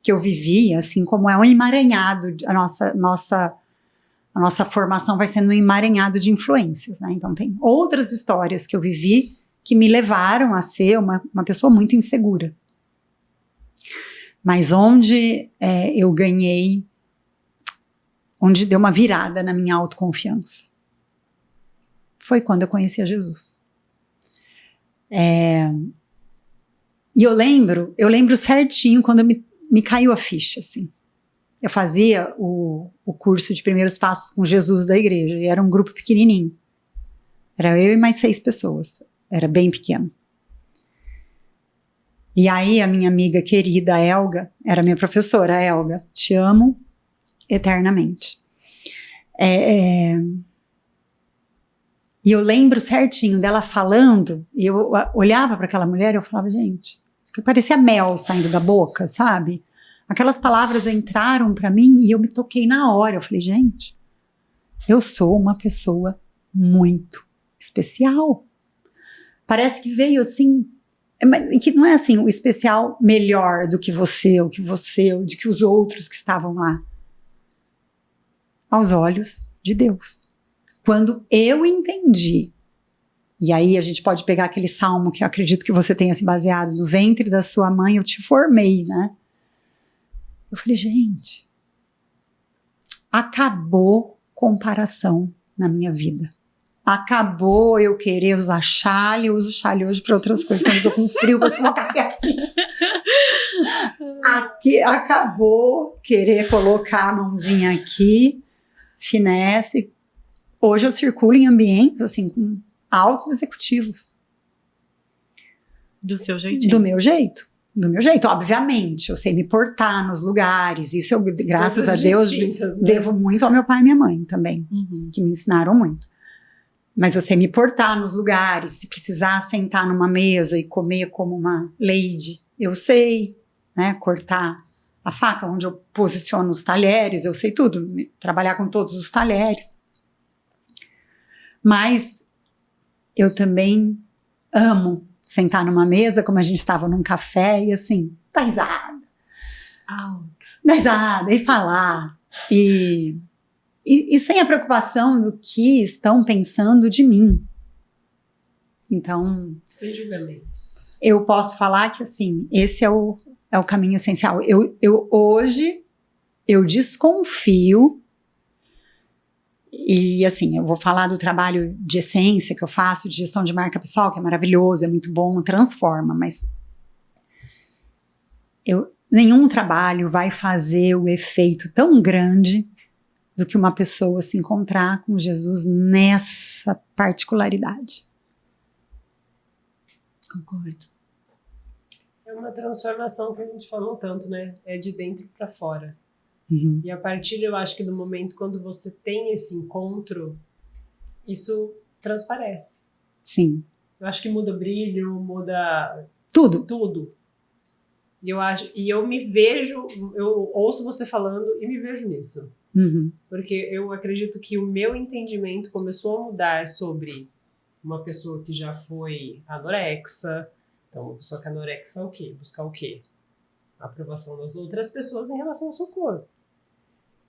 que eu vivi, assim como é um emaranhado, a nossa formação vai sendo um emaranhado de influências, né? Então tem outras histórias que eu vivi que me levaram a ser uma pessoa muito insegura. Mas onde eu ganhei, onde deu uma virada na minha autoconfiança, foi quando eu conheci a Jesus. E eu lembro certinho quando me caiu a ficha, assim. Eu fazia o curso de primeiros passos com Jesus da igreja, e era um grupo pequenininho. Era eu e mais 6 pessoas, era bem pequeno. E aí a minha amiga querida, Elga, era minha professora, Elga, te amo eternamente. E eu lembro certinho dela falando, e eu olhava para aquela mulher e eu falava, gente, que parecia mel saindo da boca, sabe? Aquelas palavras entraram para mim e eu me toquei na hora. Eu falei, gente, eu sou uma pessoa muito especial. Parece que veio assim, que não é assim, o especial melhor do que você, ou de que os outros que estavam lá. Aos olhos de Deus. Quando eu entendi, e aí a gente pode pegar aquele salmo que eu acredito que você tenha se baseado, no ventre da sua mãe eu te formei, né? Eu falei, gente, acabou comparação na minha vida. Acabou eu querer usar chale, eu uso chale hoje para outras coisas, quando eu tô com frio, eu vou até aqui. Acabou querer colocar a mãozinha aqui, finesse. Hoje eu circulo em ambientes, assim, com altos executivos. Do seu jeitinho. Do meu jeito. Do meu jeito, obviamente. Eu sei me portar nos lugares. Isso eu, graças a Deus, devo muito ao meu pai e minha mãe também, que me ensinaram muito. Mas eu sei me portar nos lugares. Se precisar sentar numa mesa e comer como uma lady, eu sei, né? Cortar a faca, onde eu posiciono os talheres, eu sei tudo. Trabalhar com todos os talheres. Mas eu também amo sentar numa mesa, como a gente estava num café, e assim, dar risada. Dar risada, e falar. E sem a preocupação do que estão pensando de mim. Então, sem julgamentos. Eu posso falar que, assim, esse é o caminho essencial. Hoje, eu desconfio. E assim, eu vou falar do trabalho de essência que eu faço, de gestão de marca pessoal, que é maravilhoso, é muito bom, transforma, mas nenhum trabalho vai fazer o efeito tão grande do que uma pessoa se encontrar com Jesus nessa particularidade. Concordo. É uma transformação que a gente falou tanto, né? É de dentro para fora. E a partir, eu acho que do momento quando você tem esse encontro, isso transparece. Sim. Eu acho que muda brilho, muda tudo. E eu me vejo, eu ouço você falando e me vejo nisso. Porque eu acredito que o meu entendimento começou a mudar sobre uma pessoa que já foi anorexa. Então, uma pessoa que é anorexa é o quê? Buscar o quê? A aprovação das outras pessoas em relação ao seu corpo.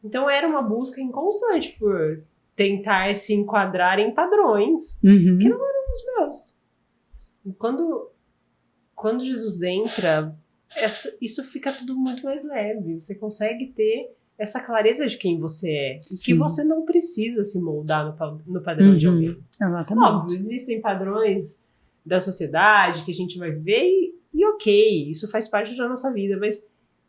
Então era uma busca inconstante por tentar se enquadrar em padrões que não eram os meus. E quando Jesus entra, isso fica tudo muito mais leve. Você consegue ter essa clareza de quem você é. E que você não precisa se moldar no padrão de alguém. Exatamente. Óbvio, existem padrões da sociedade que a gente vai ver e ok, isso faz parte da nossa vida, mas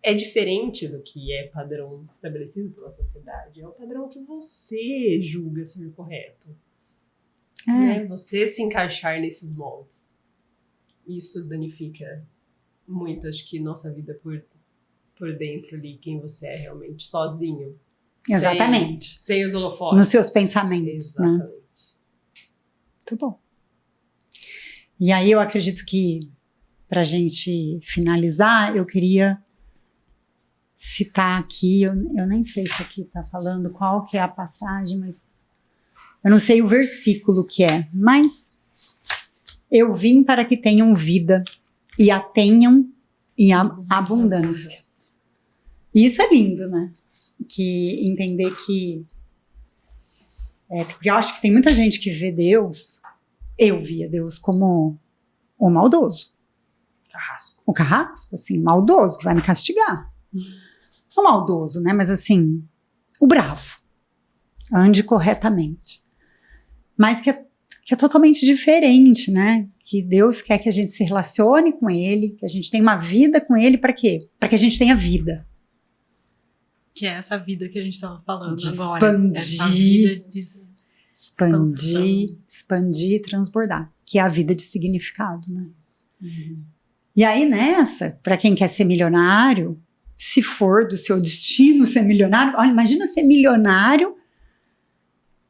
é diferente do que é padrão estabelecido pela sociedade. É o padrão que você julga ser correto. Né? Você se encaixar nesses moldes. Isso danifica muito, acho que, nossa vida por dentro ali, quem você é realmente, sozinho. Exatamente. Sem os holofotes. Nos seus pensamentos. Exatamente. Né? Muito bom. E aí eu acredito que, para a gente finalizar, eu queria citar aqui, eu nem sei se aqui está falando qual que é a passagem, mas eu não sei o versículo que é, mas eu vim para que tenham vida e a tenham em abundância. E isso é lindo, né? Que entender que porque eu acho que tem muita gente que vê Deus, eu via Deus como o maldoso. O carrasco, assim, maldoso, que vai me castigar. Não maldoso, né? Mas assim, o bravo. Ande corretamente. Mas que é totalmente diferente, né? Que Deus quer que a gente se relacione com Ele, que a gente tenha uma vida com Ele, para quê? Para que a gente tenha vida. Que é essa vida que a gente estava falando de agora. Essa vida de expandir e transbordar. Que é a vida de significado, né? E aí nessa, para quem quer ser milionário, se for do seu destino ser milionário, olha, imagina ser milionário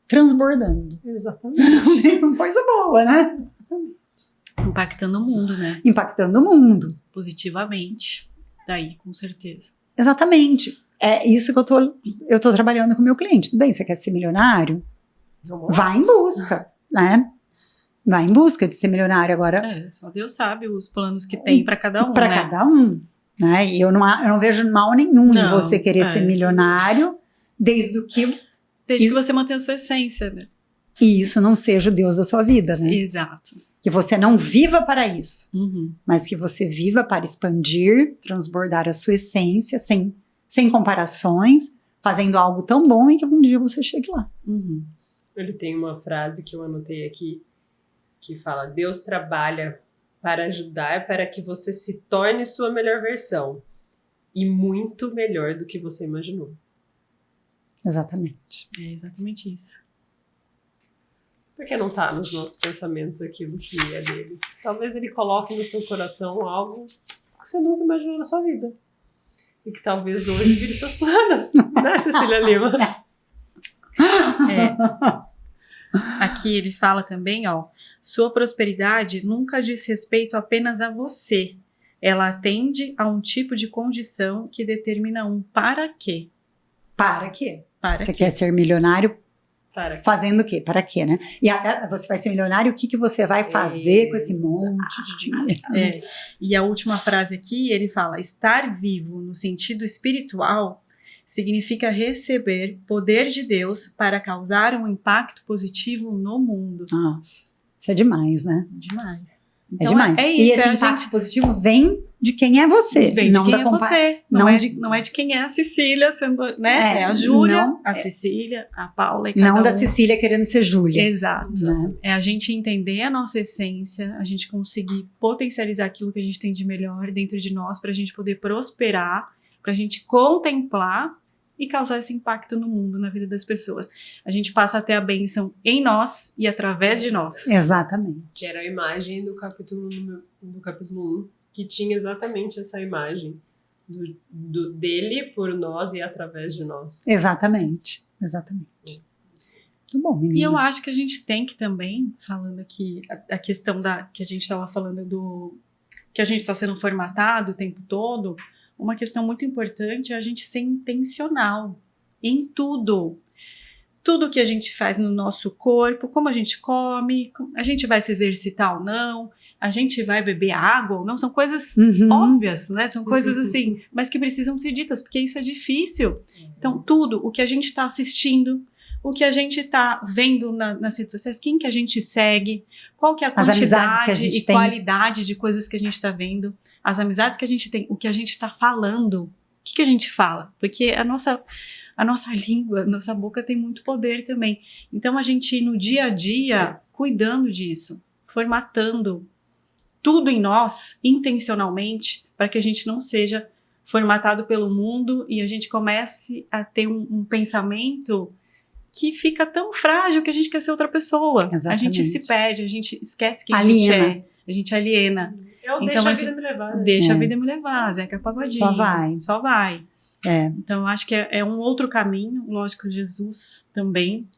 transbordando. Exatamente. É uma coisa boa, né? Exatamente. Impactando o mundo, né? Impactando o mundo. Positivamente. Daí, com certeza. Exatamente. É isso que eu tô trabalhando com o meu cliente. Tudo bem, você quer ser milionário? Vai em busca, né? Vai em busca de ser milionário agora. Só Deus sabe os planos que tem para cada um, Para né? cada um. Né? E eu não vejo mal nenhum em você querer ser milionário, desde que você mantenha a sua essência, né? E isso não seja o Deus da sua vida, né? Exato. Que você não viva para isso, mas que você viva para expandir, transbordar a sua essência, sem comparações, fazendo algo tão bom e que um dia você chegue lá. Ele tem uma frase que eu anotei aqui, que fala: Deus trabalha para ajudar para que você se torne sua melhor versão. E muito melhor do que você imaginou. Exatamente. É exatamente isso. Porque não tá nos nossos pensamentos aquilo que é dele. Talvez ele coloque no seu coração algo que você nunca imaginou na sua vida. E que talvez hoje vire seus planos. Né, Cecília Lima? Aqui ele fala também, ó, sua prosperidade nunca diz respeito apenas a você. Ela atende a um tipo de condição que determina um para quê. Para quê? Para Você quê? quer ser milionário Para fazendo o quê? Para quê, né? E até você vai ser milionário, o que, que você vai fazer com esse monte de dinheiro? E a última frase aqui, ele fala, estar vivo no sentido espiritual significa receber poder de Deus para causar um impacto positivo no mundo. Nossa, isso é demais, né? Demais. É Então, demais. é E isso, esse impacto positivo vem de quem é você. Vem não de quem da é você, não é de quem é a Cecília, sendo, né? É a Júlia, a Cecília, a Paula e cada não da um. Cecília querendo ser Júlia. Exato. Né? É a gente entender a nossa essência, a gente conseguir potencializar aquilo que a gente tem de melhor dentro de nós, para a gente poder prosperar, para a gente contemplar e causar esse impacto no mundo, na vida das pessoas. A gente passa a ter a bênção em nós e através de nós. Exatamente. que era a imagem do capítulo 1, que tinha exatamente essa imagem dele por nós e através de nós. Exatamente. Muito bom, meninas. E eu acho que a gente tem que também, falando aqui, a questão que a gente estava falando que a gente está sendo formatado o tempo todo, uma questão muito importante é a gente ser intencional em tudo. Tudo que a gente faz no nosso corpo, como a gente come, a gente vai se exercitar ou não, a gente vai beber água ou não, são coisas óbvias, né? São coisas assim, mas que precisam ser ditas, porque isso é difícil. Então, tudo, o que a gente está assistindo, o que a gente está vendo nas redes sociais, quem que a gente segue, qual que é a quantidade e qualidade de coisas que a gente está vendo, as amizades que a gente tem, o que a gente está falando, o que a gente fala, porque a nossa língua, nossa boca tem muito poder também. Então, a gente ir no dia a dia cuidando disso, formatando tudo em nós, intencionalmente, para que a gente não seja formatado pelo mundo e a gente comece a ter um pensamento que fica tão frágil que a gente quer ser outra pessoa. Exatamente. A gente se perde, a gente esquece quem a gente é, a gente aliena. Deixa a vida me levar. Né? Deixa a vida me levar, Zeca Pagodinho. Só vai. Então, eu acho que é um outro caminho, lógico, Jesus também,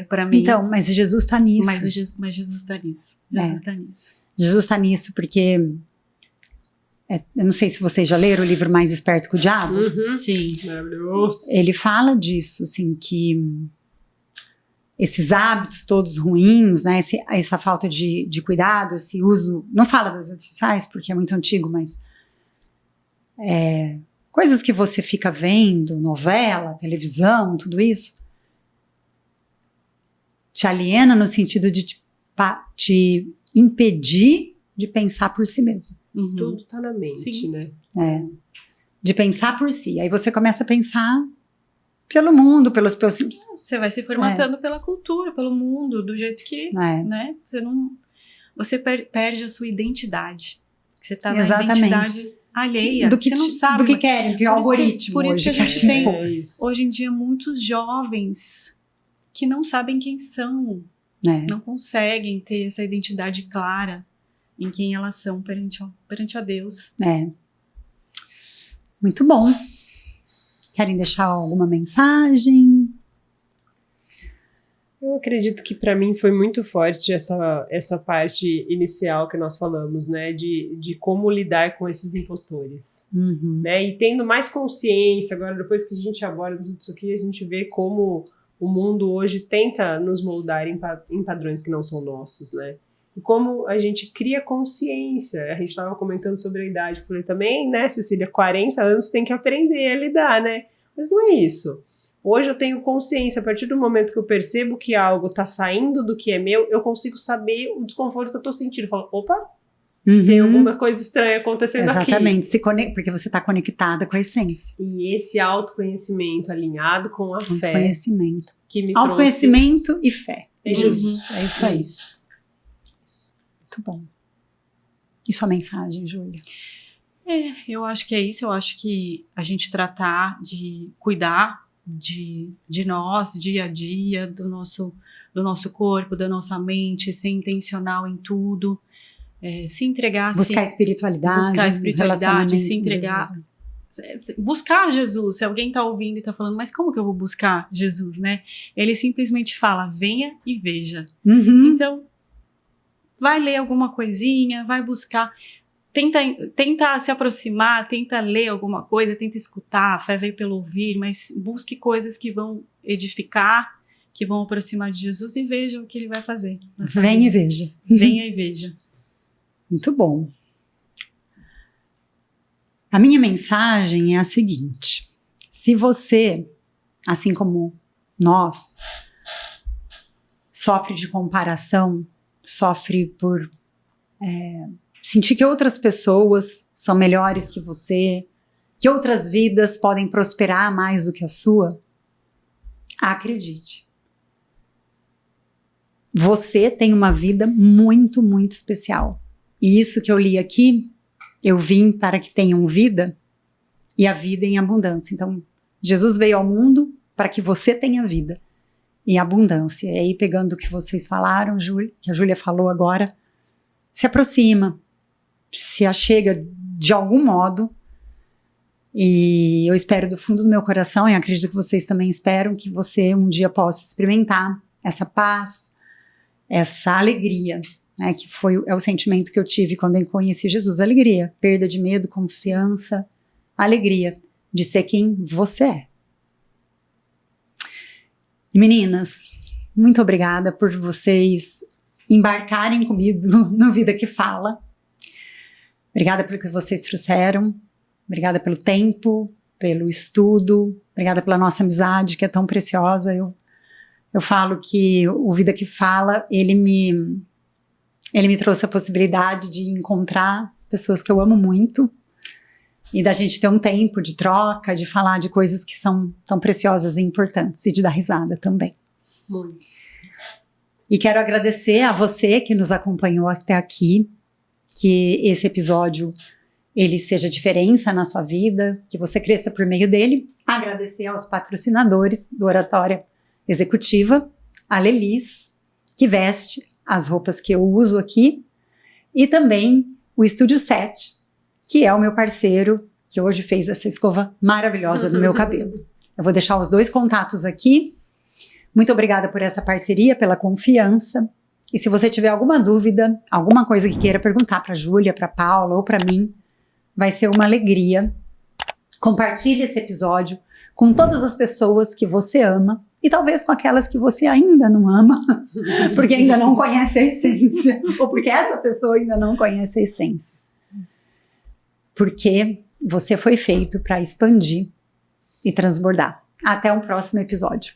para mim. Então, mas Jesus está nisso. Mas Jesus está nisso. Jesus está nisso porque... eu não sei se vocês já leram o livro Mais Esperto que o Diabo. Sim. Maravilhoso. Ele fala disso, assim, que esses hábitos todos ruins, né, essa falta de cuidado, esse uso, não fala das redes sociais porque é muito antigo, mas coisas que você fica vendo, novela, televisão, tudo isso, te aliena no sentido de te impedir de pensar por si mesmo. Tudo tá na mente, Sim. né? De pensar por si. Aí você começa a pensar pelo mundo, pelos... Você vai se formatando pela cultura, pelo mundo, do jeito que, né? Você perde a sua identidade. Você está na identidade alheia. Do que você não sabe. Do que querem, do que o algoritmo. Por isso hoje, que a gente tem, isso. hoje em dia, muitos jovens que não sabem quem são. Não conseguem ter essa identidade clara em quem elas são perante a Deus. Muito bom. Querem deixar alguma mensagem? Eu acredito que para mim foi muito forte essa parte inicial que nós falamos, né, de como lidar com esses impostores, né, e tendo mais consciência agora, depois que a gente aborda tudo isso aqui, a gente vê como o mundo hoje tenta nos moldar em padrões que não são nossos, né, e como a gente cria consciência. A gente estava comentando sobre a idade, eu falei também, né, Cecília, 40 anos tem que aprender a lidar, né, mas não é isso. Hoje eu tenho consciência, a partir do momento que eu percebo que algo está saindo do que é meu, eu consigo saber o desconforto que eu estou sentindo. Eu falo, opa, Tem alguma coisa estranha acontecendo aqui. Exatamente, porque você está conectada com a essência. E esse autoconhecimento alinhado com a fé. Autoconhecimento. Que me Autoconhecimento e fé. É Jesus. É isso aí. Isso. Muito bom. E sua mensagem, Júlia? Eu acho que é isso. Eu acho que a gente tratar de cuidar de nós, dia a dia, do nosso corpo, da nossa mente, ser intencional em tudo, se entregar, buscar espiritualidade, se entregar, buscar Jesus. Se alguém está ouvindo e está falando, mas como que eu vou buscar Jesus, né? Ele simplesmente fala, venha e veja. Então, vai ler alguma coisinha, vai buscar, tenta se aproximar, tenta ler alguma coisa, tenta escutar, a fé veio pelo ouvir, mas busque coisas que vão edificar, que vão aproximar de Jesus e veja o que ele vai fazer. Venha e veja. Venha e veja. Muito bom. A minha mensagem é a seguinte: se você, assim como nós, sofre de comparação, sofre por sentir que outras pessoas são melhores que você, que outras vidas podem prosperar mais do que a sua, acredite. Você tem uma vida muito, muito especial. E isso que eu li aqui, eu vim para que tenham vida e a vida em abundância. Então, Jesus veio ao mundo para que você tenha vida em abundância. E aí, pegando o que vocês falaram, que a Júlia falou agora, se aproxima, se achega de algum modo. E eu espero do fundo do meu coração, e acredito que vocês também esperam, que você um dia possa experimentar essa paz, essa alegria, né, que é o sentimento que eu tive quando eu conheci Jesus. Alegria, perda de medo, confiança, alegria de ser quem você é. E meninas, muito obrigada por vocês embarcarem comigo no Vida que Fala. Obrigada pelo que vocês trouxeram, obrigada pelo tempo, pelo estudo, obrigada pela nossa amizade que é tão preciosa. Eu falo que o Vida que Fala, ele me trouxe a possibilidade de encontrar pessoas que eu amo muito e da gente ter um tempo de troca, de falar de coisas que são tão preciosas e importantes e de dar risada também. Muito. E quero agradecer a você que nos acompanhou até aqui, que esse episódio ele seja diferença na sua vida, que você cresça por meio dele. Agradecer aos patrocinadores do Oratória Executiva, a Lelis, que veste as roupas que eu uso aqui, e também o Estúdio 7, que é o meu parceiro, que hoje fez essa escova maravilhosa no meu cabelo. Eu vou deixar os 2 contatos aqui. Muito obrigada por essa parceria, pela confiança. E se você tiver alguma dúvida, alguma coisa que queira perguntar para a Júlia, para a Paula ou para mim, vai ser uma alegria. Compartilhe esse episódio com todas as pessoas que você ama e talvez com aquelas que você ainda não ama, porque ainda não conhece a essência, ou porque essa pessoa ainda não conhece a essência. Porque você foi feito para expandir e transbordar. Até um próximo episódio.